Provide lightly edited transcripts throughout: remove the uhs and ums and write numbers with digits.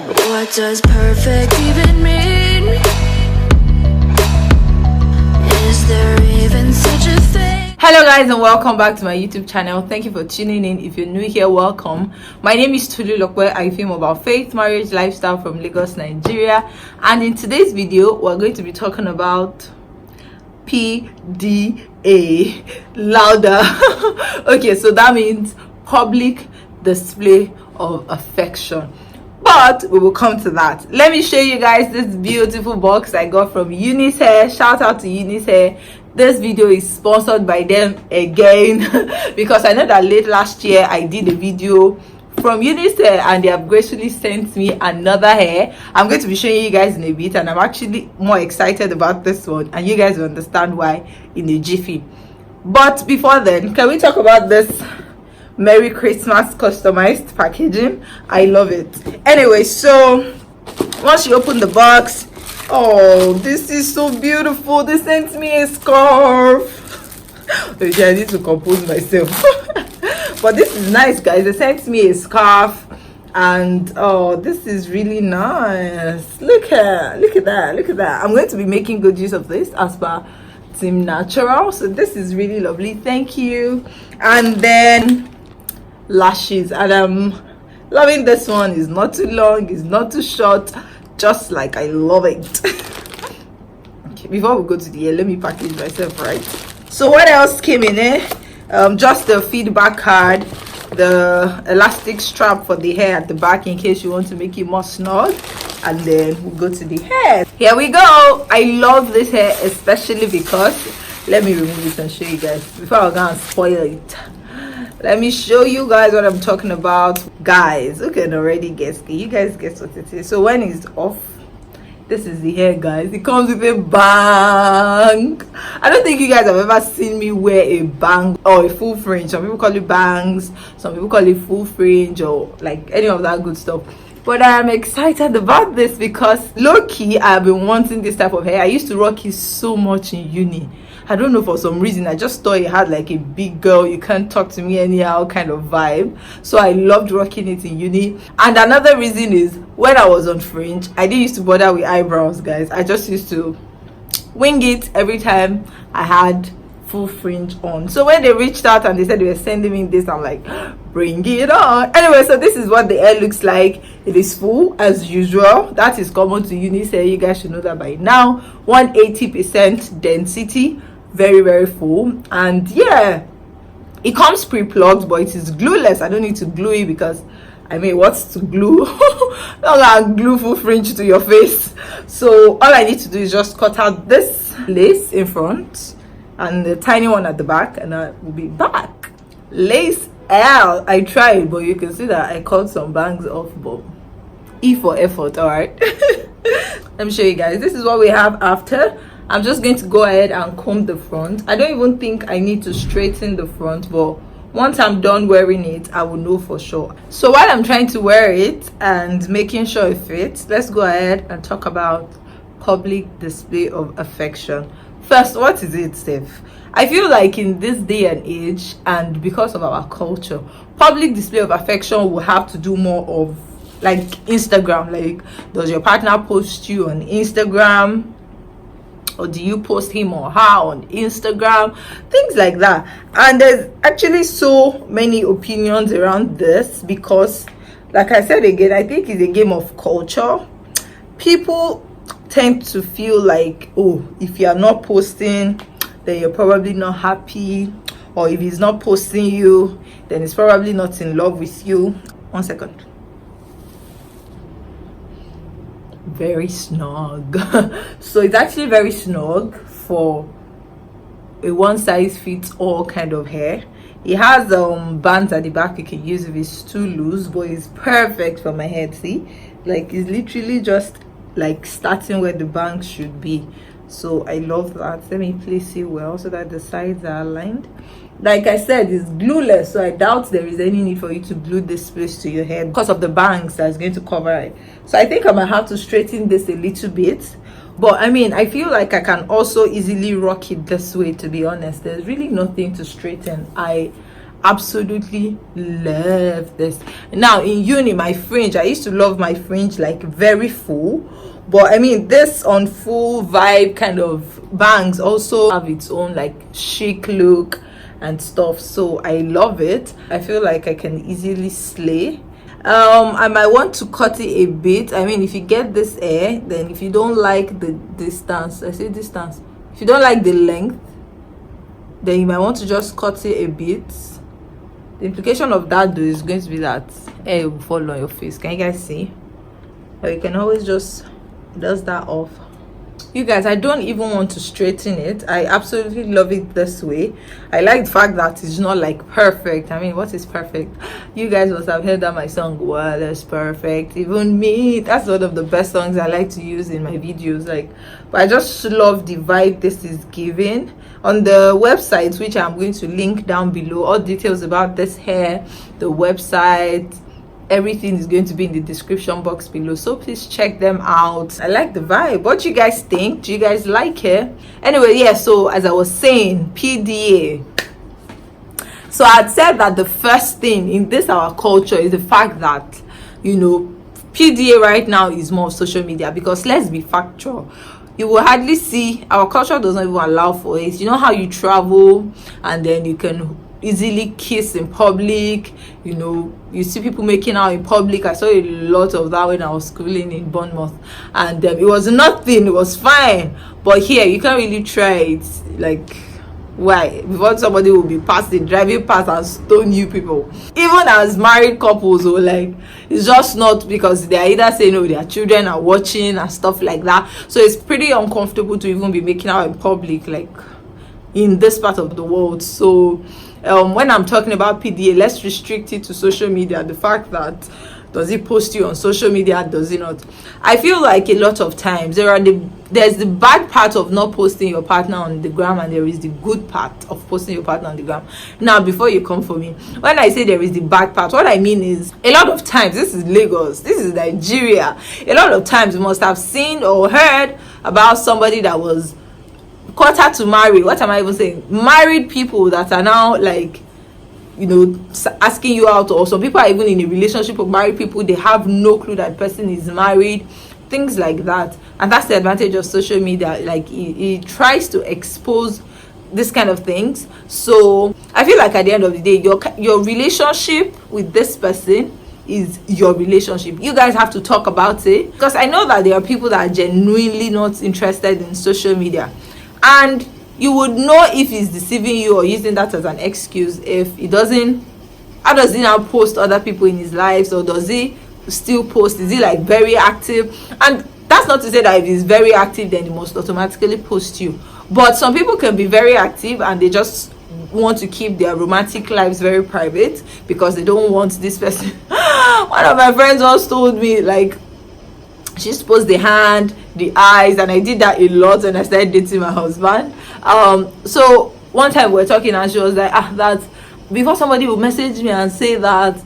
What does perfect even mean? Is there even such a thing? Hello guys, and welcome back to my YouTube channel. Thank you for tuning in. If you're new here, welcome. My name is Tululokwe. I film about faith, marriage, lifestyle from Lagos, Nigeria. And in today's video, we're going to be talking about PDA. Louder. Okay, so that means public display of affection, but we will come to that. Let me show you guys this beautiful box I got from Unice hair. Shout out to Unice hair. This video is sponsored by them again because I know that late last year I did a video from Unice hair and they have graciously sent me another hair. I'm going to be showing you guys in a bit, and I'm actually more excited about this one, and you guys will understand why in a jiffy. But before then, can we talk about this Merry Christmas customized packaging? I love it. Anyway, so once you open the box, oh, this is so beautiful. They sent me a scarf. Okay, I need to compose myself. But this is nice, guys. They sent me a scarf, and oh, this is really nice. Look at that. I'm going to be making good use of this as per Team Natural, so this is really lovely. Thank you. And then lashes, and I'm loving this one. It's not too long, it's not too short, just like I love it. Okay, before we go to the air, let me package myself right. So what else came in it? Just the feedback card, the elastic strap for the hair at the back in case you want to make it more snug, and then we'll go to the hair. Here we go. I love this hair especially because, let me remove this and show you guys before I go and spoil it. Let me show you guys what I'm talking about. Guys, who can already guess? Can you guys guess what it is? So when it's off, this is the hair, guys. It comes with a bang. I don't think you guys have ever seen me wear a bang or a full fringe. Some people call it bangs, some people call it full fringe, or like any of that good stuff. But I'm excited about this because low-key I've been wanting this type of hair. I used to rock it so much in uni. I don't know, for some reason I just thought it had like a big girl, you can't talk to me anyhow kind of vibe. So I loved rocking it in uni. And another reason is when I was on fringe, I didn't used to bother with eyebrows, guys. I just used to wing it every time I had full fringe on. So when they reached out and they said they were sending me this, I'm like, bring it on. Anyway, so this is what the hair looks like. It is full as usual. That is common to Unice hair. You guys should know that by now. 180% density, very full. And yeah, it comes pre-plugged, but it is glueless. I don't need to glue it because I mean, what's to glue? Not gonna glue full fringe to your face. So all I need to do is just cut out this lace in front and the tiny one at the back, and I will be back. Lace L. I tried, but you can see that I cut some bangs off, but E for effort. All right. Let me show you guys. This is what we have after. I'm just going to go ahead and comb the front. I don't even think I need to straighten the front, but once I'm done wearing it, I will know for sure. So while I'm trying to wear it and making sure it fits, let's go ahead and talk about public display of affection. First, what is it, Steph? I feel like in this day and age, and because of our culture, public display of affection will have to do more of like Instagram. Like, does your partner post you on Instagram? Or do you post him or her on Instagram? Things like that. And there's actually so many opinions around this because, like I said again, I think it's a game of culture. People tend to feel like, oh, if you are not posting, then you're probably not happy. Or if he's not posting you, then he's probably not in love with you. 1 second. Very snug. So it's actually very snug for a one size fits all kind of hair. It has bands at the back you can use if it's too loose, but it's perfect for my head. See, like it's literally just like starting where the bangs should be. So I love that. Let me place it well so that the sides are aligned. Like I said, it's glueless, so I doubt there is any need for you to glue this place to your head because of the bangs that's going to cover it. So I think I might have to straighten this a little bit, but I mean, I feel like I can also easily rock it this way. To be honest, there's really nothing to straighten. I absolutely love this. Now in uni, my fringe, I used to love my fringe like very full, but I mean this on full vibe kind of bangs also have its own like chic look and stuff, so I love it. I feel like I can easily slay. I might want to cut it a bit. I mean, if you get this hair, then if you don't like the distance, I say distance, if you don't like the length, then you might want to just cut it a bit. The implication of that though is going to be that hair will fall on your face. Can you guys see? Or you can always just dust that off. You guys, I don't even want to straighten it. I absolutely love it this way. I like the fact that it's not like perfect. I mean, what is perfect? You guys must have heard that my song, well, that's perfect, even me. That's one of the best songs I like to use in my videos. Like, but I just love the vibe this is giving. On the website, which I'm going to link down below, all details about this hair, the website, everything is going to be in the description box below, so please check them out. I like the vibe. What do you guys think? Do you guys like it? Anyway, yeah, so as I was saying, PDA. So I had said that the first thing in this our culture is the fact that, you know, PDA right now is more social media, because let's be factual, you will hardly see, our culture does not even allow for it. You know how you travel and then you can easily kiss in public, you know, you see people making out in public. I saw a lot of that when I was schooling in Bournemouth, and it was nothing, it was fine. But here you can't really try it. Like, why? Before somebody will be passing, driving past and stone you people. Even as married couples, or like, it's just not, because they are either saying, oh, their children are watching and stuff like that. So it's pretty uncomfortable to even be making out in public, like in this part of the world. So when I'm talking about PDA, let's restrict it to social media. The fact that, does it post you on social media, does it not? I feel like a lot of times there's the bad part of not posting your partner on the gram, and there is the good part of posting your partner on the gram. Now, before you come for me, when I say there is the bad part, what I mean is, a lot of times, this is Lagos, this is Nigeria, a lot of times you must have seen or heard about somebody that was quarter to marry. What am I even saying? Married people that are now like, you know, asking you out, or some people are even in a relationship with married people, they have no clue that person is married, things like that. And that's the advantage of social media. Like, it tries to expose this kind of things. So I feel like at the end of the day, your relationship with this person is your relationship. You guys have to talk about it, because I know that there are people that are genuinely not interested in social media, and you would know if he's deceiving you or using that as an excuse if he doesn't. How does he now post other people in his lives, or does he still post? Is he like very active? And that's not to say that if he's very active, then he must automatically post you. But some people can be very active and they just want to keep their romantic lives very private, because they don't want this person. One of my friends once told me, like, she's supposed the hand, the eyes, and I did that a lot when I started dating my husband. So one time we were talking and she was like, that before somebody will message me and say that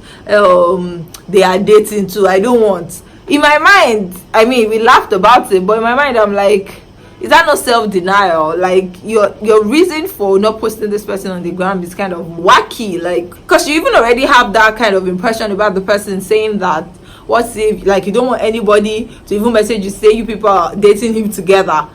they are dating too, I don't want. In my mind, I mean, we laughed about it, but in my mind I'm like, is that not self-denial? Like, your reason for not posting this person on the gram is kind of wacky, like, because you even already have that kind of impression about the person, saying that, what if, like, you don't want anybody to even message you, say you people are dating him together.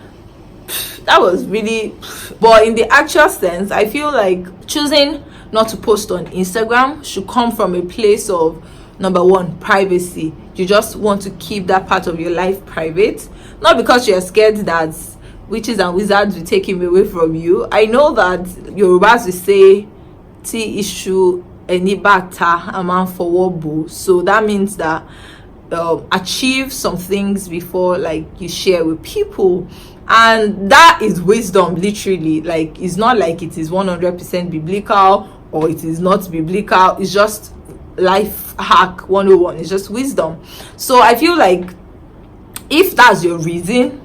That was really. But in the actual sense, I feel like choosing not to post on Instagram should come from a place of, number one, privacy. You just want to keep that part of your life private, not because you're scared that witches and wizards will take him away from you. I know that Yorubas will say ti issue any bata a man for wobo, so that means that achieve some things before, like, you share with people, and that is wisdom, literally. Like, it's not like it is 100% biblical or it is not biblical. It's just life hack 101. It's just wisdom. So I feel like if that's your reason,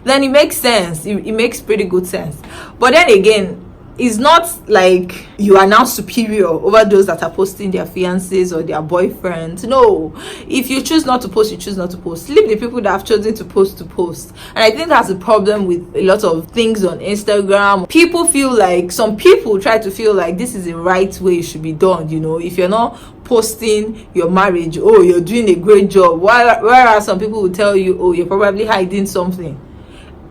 then it makes sense. It makes pretty good sense. But then again, it's not like you are now superior over those that are posting their fiancés or their boyfriends. No, if you choose not to post, you choose not to post. Leave the people that have chosen to post. And I think that's the problem with a lot of things on Instagram. People feel like, some people try to feel like this is the right way it should be done. You know, if you're not posting your marriage, oh, you're doing a great job, whereas some people will tell you, oh, you're probably hiding something.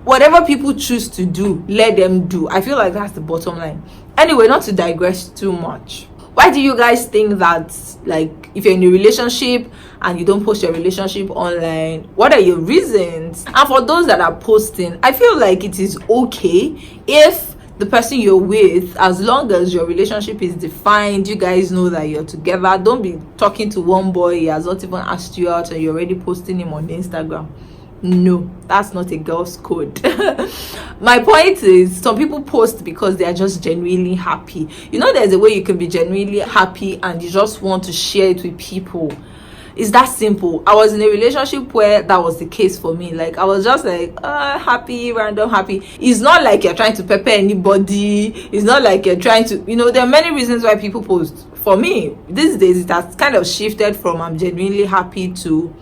Whatever people choose to do, let them do. I feel like that's the bottom line. Anyway, not to digress too much, why do you guys think that, like, if you're in a relationship and you don't post your relationship online, what are your reasons? And for those that are posting, I feel like it is okay if the person you're with, as long as your relationship is defined, you guys know that you're together. Don't be talking to one boy, he has not even asked you out and you're already posting him on Instagram. No, that's not a girl's code. My point is, some people post because they are just genuinely happy. You know, there's a way you can be genuinely happy and you just want to share it with people. It's that simple. I was in a relationship where that was the case for me. Like, I was just like, happy, random happy. It's not like you're trying to pepper anybody. It's not like you're trying to, you know, there are many reasons why people post. For me, these days, it has kind of shifted from I'm genuinely happy to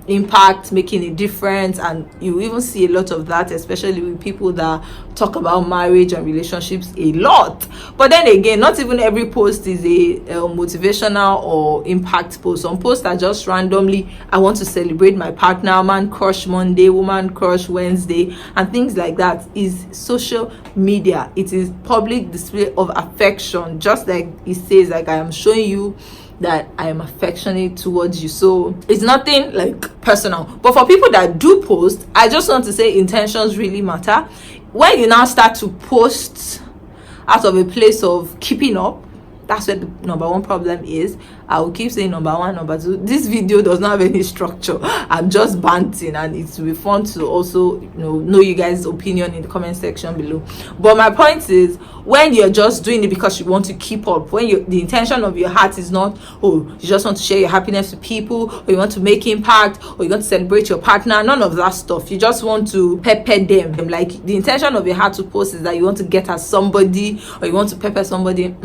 impact, making a difference. And you even see a lot of that, especially with people that talk about marriage and relationships a lot. But then again, not even every post is a motivational or impact post. Some posts are just randomly, I want to celebrate my partner, man crush Monday, woman crush Wednesday, and things like that. Is social media. It is public display of affection, just like it says, like, I am showing you that I am affectionate towards you. So it's nothing like personal. But for people that do post, I just want to say intentions really matter. When you now start to post out of a place of keeping up, that's where the number one problem is. I will keep saying number one, number two. This video does not have any structure. I'm just banting, and it will be fun to also, you know you guys' opinion in the comment section below. But my point is, when you're just doing it because you want to keep up, when the intention of your heart is not, oh, you just want to share your happiness with people, or you want to make impact, or you want to celebrate your partner, none of that stuff. You just want to pepper them. Like, the intention of your heart to post is that you want to get at somebody, or you want to pepper somebody.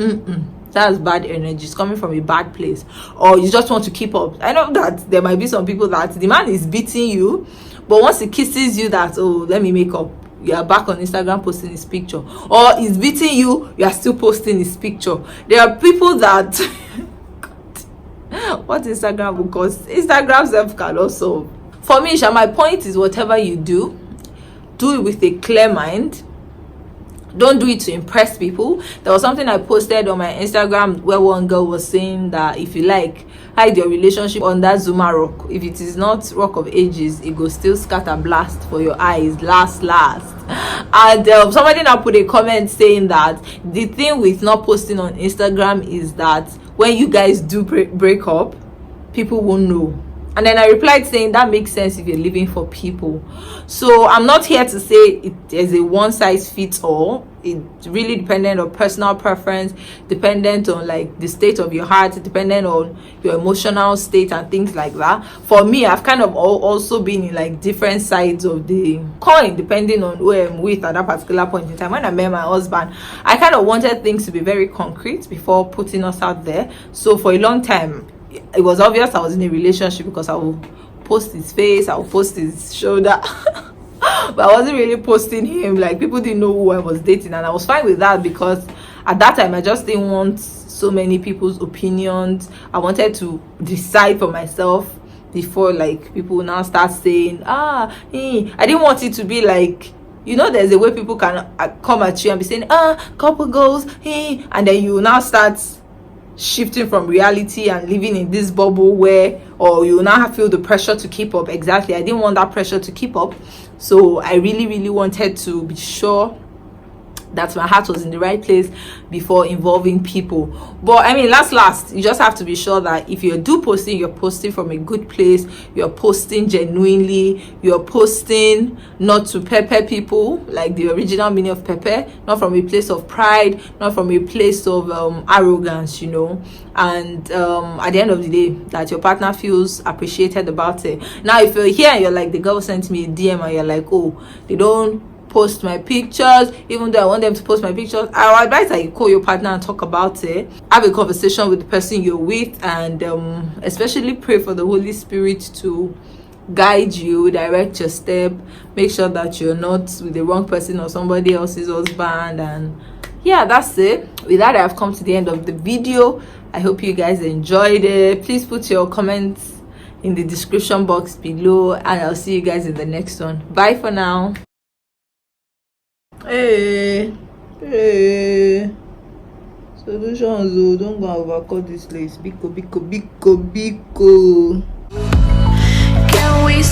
That's bad energy. It's coming from a bad place. Or you just want to keep up. I know that there might be some people that the man is beating you, but once he kisses you, that, oh, let me make up, you are back on Instagram posting his picture. Or he's beating you, you are still posting his picture. There are people that what Instagram will cause, Instagram self can also. For me, my point is, whatever you do it with a clear mind. Don't do it to impress people. There was something I posted on my Instagram where one girl was saying that if you like, hide your relationship under Zuma rock. If it is not rock of ages, it goes still scatter blast for your eyes last. And somebody now put a comment saying that the thing with not posting on Instagram is that when you guys do break up, people won't know. And then I replied saying that makes sense if you're living for people. So I'm not here to say it is a one size fits all. It's really dependent on personal preference, dependent on like the state of your heart, dependent on your emotional state and things like that. For me, I've kind of also been in like different sides of the coin, depending on who I'm with at that particular point in time. When I met my husband, I kind of wanted things to be very concrete before putting us out there. So for a long time, it was obvious I was in a relationship because I will post his face, I will post his shoulder. But I wasn't really posting him. Like, people didn't know who I was dating, and I was fine with that because at that time I just didn't want so many people's opinions. I wanted to decide for myself before like people now start saying, I didn't want it to be like, you know, there's a way people can come at you and be saying, couple goals, and then you now start shifting from reality and living in this bubble where, or you now feel the pressure to keep up. Exactly, I didn't want that pressure to keep up. So I really wanted to be sure that my heart was in the right place before involving people. But I mean, last you just have to be sure that if you do posting, you're posting from a good place, you're posting genuinely, you're posting not to pepper people, like the original meaning of pepper, not from a place of pride, not from a place of arrogance, you know. And at the end of the day, that your partner feels appreciated about it. Now if you're here and you're like, the girl sent me a DM and you're like, oh, they don't post my pictures. Even though I want them to post my pictures, I would advise that you call your partner and talk about it. Have a conversation with the person you're with, and especially pray for the Holy Spirit to guide you, direct your step. Make sure that you're not with the wrong person or somebody else's husband. And yeah, that's it. With that, I've come to the end of the video. I hope you guys enjoyed it. Please put your comments in the description box below, and I'll see you guys in the next one. Bye for now. Hey solutions, oh, don't go overcut this place. Biko. Can we